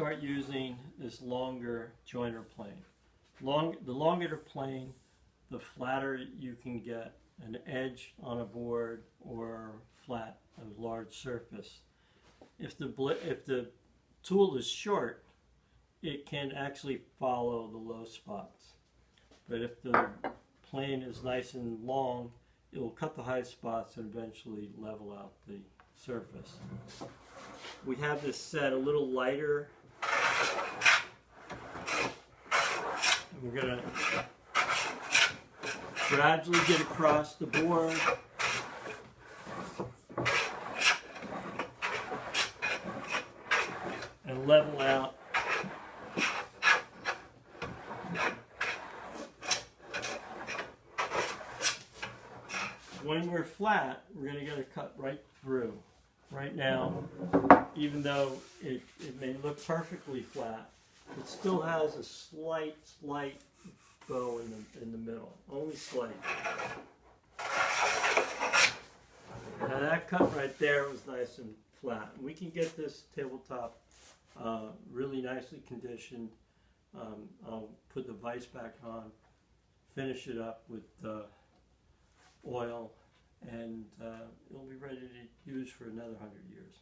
start using this longer jointer plane. The longer the plane, the flatter you can get an edge on a board or flat, a large surface. If the tool is short, it can actually follow the low spots. But if the plane is nice and long, it will cut the high spots and eventually level out the surface. We have this set a little lighter. And we're going to gradually get across the board. And level out. When we're flat, we're going to get a cut right through. Right now, even though it may look perfectly flat, it still has a slight bow in the middle, only slight. Now that cut right there was nice and flat. We can get this tabletop really nicely conditioned. I'll put the vise back on, finish it up with oil, and it'll be ready to use for another 100 years.